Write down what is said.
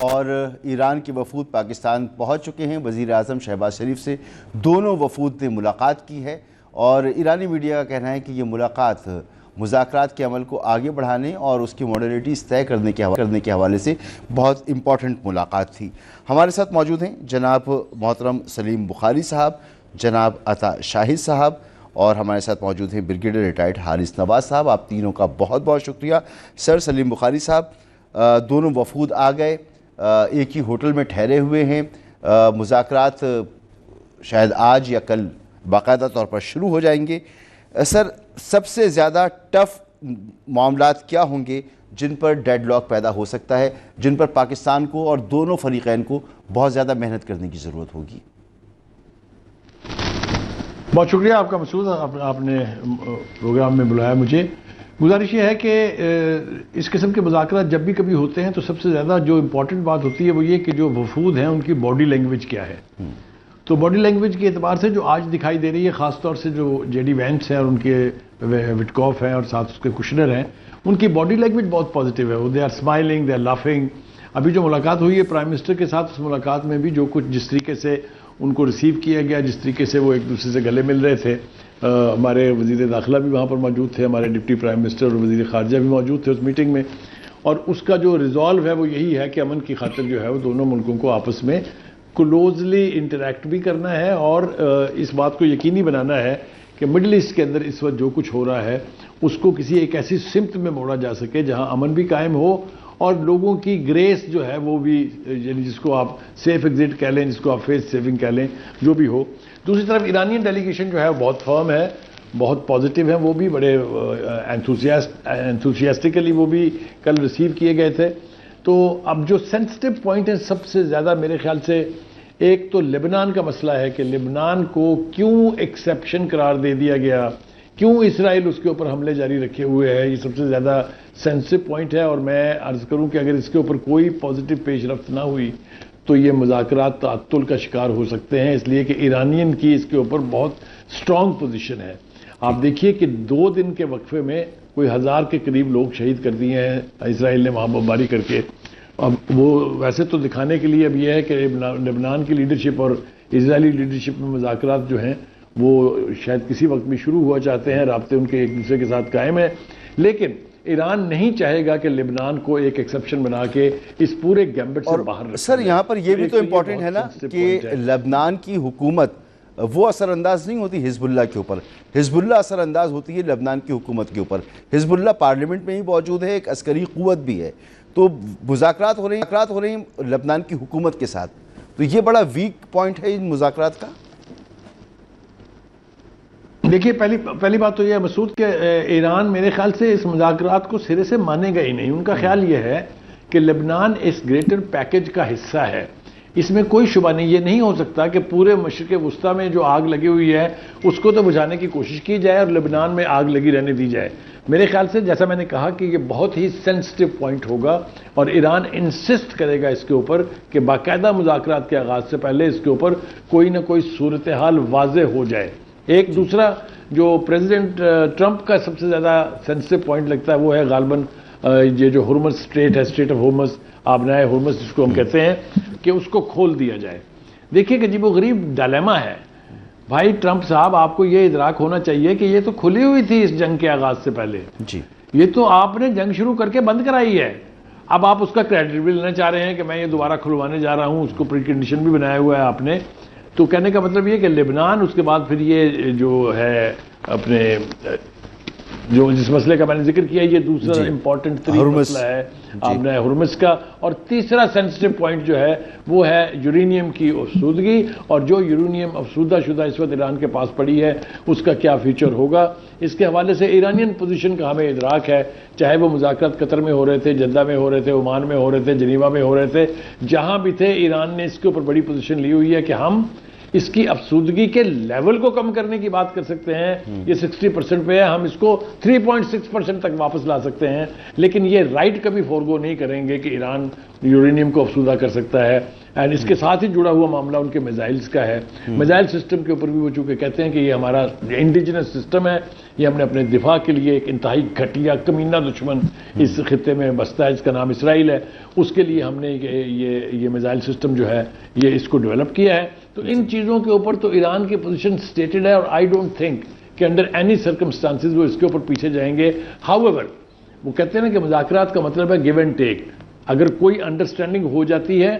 اور ایران کے وفود پاکستان پہنچ چکے ہیں۔ وزیر اعظم شہباز شریف سے دونوں وفود نے ملاقات کی ہے اور ایرانی میڈیا کا کہنا ہے کہ یہ ملاقات مذاکرات کے عمل کو آگے بڑھانے اور اس کی ماڈیلٹیز طے کرنے کے حوالے سے بہت امپورٹنٹ ملاقات تھی۔ ہمارے ساتھ موجود ہیں جناب محترم سلیم بخاری صاحب، جناب عطا شاہد صاحب، اور ہمارے ساتھ موجود ہیں بریگیڈیئر ریٹائرڈ حارث نواز صاحب۔ آپ تینوں کا بہت بہت شکریہ۔ سر سلیم بخاری صاحب، دونوں وفود آ گئے، ایک ہی ہوٹل میں ٹھہرے ہوئے ہیں، مذاکرات شاید آج یا کل باقاعدہ طور پر شروع ہو جائیں گے۔ سر، سب سے زیادہ ٹف معاملات کیا ہوں گے جن پر ڈیڈ لاک پیدا ہو سکتا ہے، جن پر پاکستان کو اور دونوں فریقین کو بہت زیادہ محنت کرنے کی ضرورت ہوگی؟ بہت شکریہ آپ کا مسعود، آپ نے پروگرام میں بلایا مجھے۔ گزارش یہ ہے کہ اس قسم کے مذاکرات جب بھی کبھی ہوتے ہیں تو سب سے زیادہ جو امپورٹنٹ بات ہوتی ہے وہ یہ کہ جو وفود ہیں ان کی باڈی لینگویج کیا ہے۔ تو باڈی لینگویج کے اعتبار سے جو آج دکھائی دے رہی ہے، خاص طور سے جو جے ڈی وینس ہیں اور ان کے وٹکوف ہیں اور ساتھ اس کے کشنر ہیں، ان کی باڈی لینگویج بہت پازیٹیو ہے۔ They are smiling, they are laughing. ابھی جو ملاقات ہوئی ہے پرائم منسٹر کے ساتھ، اس ملاقات میں بھی جو کچھ جس طریقے سے ان کو ریسیو کیا گیا، جس طریقے سے وہ ایک دوسرے سے گلے مل رہے تھے، ہمارے وزیر داخلہ بھی وہاں پر موجود تھے، ہمارے ڈپٹی پرائم منسٹر اور وزیر خارجہ بھی موجود تھے اس میٹنگ میں، اور اس کا جو ریزالو ہے وہ یہی ہے کہ امن کی خاطر جو ہے وہ دونوں ملکوں کو آپس میں کلوزلی انٹریکٹ بھی کرنا ہے اور اس بات کو یقینی بنانا ہے کہ مڈل ایسٹ کے اندر اس وقت جو کچھ ہو رہا ہے اس کو کسی ایک ایسی سمت میں موڑا جا سکے جہاں امن بھی قائم ہو اور لوگوں کی گریس جو ہے وہ بھی، یعنی جس کو آپ سیف ایگزٹ کہہ لیں، جس کو آپ فیس سیونگ کہہ لیں، جو بھی ہو۔ دوسری طرف ایرانین ڈیلیگیشن جو ہے بہت فرم ہے، بہت پازیٹیو ہیں، وہ بھی بڑے انتھوسیاسٹکلی وہ بھی کل ریسیو کیے گئے تھے۔ تو اب جو سینسٹیو پوائنٹ ہے سب سے زیادہ میرے خیال سے، ایک تو لبنان کا مسئلہ ہے کہ لبنان کو کیوں ایکسیپشن قرار دے دیا گیا، کیوں اسرائیل اس کے اوپر حملے جاری رکھے ہوئے ہے، یہ سب سے زیادہ سینسٹیو پوائنٹ ہے۔ اور میں عرض کروں کہ اگر اس کے اوپر کوئی پازیٹیو پیش رفت نہ ہوئی تو یہ مذاکرات تعطل کا شکار ہو سکتے ہیں، اس لیے کہ ایرانین کی اس کے اوپر بہت سٹرونگ پوزیشن ہے۔ آپ دیکھیے کہ 2 دن کے وقفے میں کوئی 1000 کے قریب لوگ شہید کر دیے ہیں اسرائیل نے وہاں بمباری کر کے۔ اب وہ ویسے تو دکھانے کے لیے اب یہ ہے کہ لبنان کی لیڈرشپ اور اسرائیلی لیڈرشپ میں مذاکرات جو ہیں وہ شاید کسی وقت بھی شروع ہوا چاہتے ہیں، رابطے ان کے ایک دوسرے کے ساتھ قائم ہیں، لیکن ایران نہیں چاہے گا کہ لبنان کو ایک ایکسیپشن بنا کے اس پورے گیمبٹ سے باہر رکھے۔ سر، یہاں پر یہ بھی تو امپورٹنٹ ہے نا کہ لبنان کی حکومت وہ اثر انداز نہیں ہوتی حزب اللہ کے اوپر، حزب اللہ اثر انداز ہوتی ہے لبنان کی حکومت کے اوپر۔ حزب اللہ پارلیمنٹ میں ہی موجود ہے، ایک عسکری قوت بھی ہے، تو مذاکرات ہو رہے ہیں لبنان کی حکومت کے ساتھ، تو یہ بڑا ویک پوائنٹ ہے ان مذاکرات کا۔ دیکھیے، پہلی بات تو یہ ہے مسعود کہ ایران میرے خیال سے اس مذاکرات کو سرے سے مانے گا ہی نہیں۔ ان کا خیال یہ ہے کہ لبنان اس گریٹر پیکج کا حصہ ہے، اس میں کوئی شبہ نہیں۔ یہ نہیں ہو سکتا کہ پورے مشرق وسطیٰ میں جو آگ لگی ہوئی ہے اس کو تو بجھانے کی کوشش کی جائے اور لبنان میں آگ لگی رہنے دی جائے۔ میرے خیال سے جیسا میں نے کہا کہ یہ بہت ہی سینسٹیو پوائنٹ ہوگا اور ایران انسسٹ کرے گا اس کے اوپر کہ باقاعدہ مذاکرات کے آغاز سے پہلے اس کے اوپر کوئی نہ کوئی صورتحال واضح ہو جائے۔ ایک دوسرا جو پریزیڈنٹ ٹرمپ کا سب سے زیادہ سینسٹیو پوائنٹ لگتا ہے وہ ہے غالباً یہ جو ہرمز اسٹریٹ ہے، اسٹریٹ آف ہرمز، آبنائے ہرمز جس کو ہم کہتے ہیں، کہ اس کو کھول دیا جائے۔ دیکھیے کہ عجیب و غریب ڈائلیما ہے بھائی ٹرمپ صاحب، آپ کو یہ ادراک ہونا چاہیے کہ یہ تو کھلی ہوئی تھی اس جنگ کے آغاز سے پہلے، یہ تو آپ نے جنگ شروع کر کے بند کرائی ہے۔ اب آپ اس کا کریڈٹ بھی لینا چاہ رہے ہیں کہ میں یہ دوبارہ کھلوانے جا رہا ہوں، اس کو پری کنڈیشن بھی بنایا ہوا ہے آپ نے۔ تو کہنے کا مطلب یہ کہ لبنان، اس کے بعد پھر یہ جو ہے اپنے جو جس مسئلے کا میں نے ذکر کیا، یہ دوسرا امپورٹنٹ ترین مسئلہ ہے آپ نے ہرمز کا، اور تیسرا سینسٹیو پوائنٹ جو ہے وہ ہے یورینیم کی افسودگی، اور جو یورینیم افسودہ شدہ اس وقت ایران کے پاس پڑی ہے اس کا کیا فیچر ہوگا۔ اس کے حوالے سے ایرانین پوزیشن کا ہمیں ادراک ہے، چاہے وہ مذاکرات قطر میں ہو رہے تھے، جدہ میں ہو رہے تھے، عمان میں ہو رہے تھے، جنیوا میں ہو رہے تھے، جہاں بھی تھے ایران نے اس کے اوپر بڑی پوزیشن لی ہوئی ہے کہ ہم اس کی افسودگی کے لیول کو کم کرنے کی بات کر سکتے ہیں، یہ 60% پہ ہے، ہم اس کو 3.6% تک واپس لا سکتے ہیں، لیکن یہ رائٹ کبھی فورگو نہیں کریں گے کہ ایران یورینیم کو افسودہ کر سکتا ہے۔ اینڈ اس کے ساتھ ہی جڑا ہوا معاملہ ان کے میزائلز کا ہے. میزائل سسٹم کے اوپر بھی وہ چونکہ کہتے ہیں کہ یہ ہمارا انڈیجنس سسٹم ہے, یہ ہم نے اپنے دفاع کے لیے ایک انتہائی گھٹیا کمینہ دشمن اس خطے میں بستا ہے جس کا نام اسرائیل ہے, اس کے لیے ہم نے یہ میزائل سسٹم جو ہے یہ اس کو ڈیولپ کیا ہے. تو ان چیزوں کے اوپر تو ایران کی پوزیشن سٹیٹڈ ہے, اور آئی ڈونٹ تھنک کہ انڈر اینی سرکمسٹانسز وہ اس کے اوپر پیچھے جائیں گے. ہاؤ ایور وہ کہتے ہیں نا کہ مذاکرات کا مطلب ہے گیو اینڈ ٹیک. اگر کوئی انڈرسٹینڈنگ ہو جاتی ہے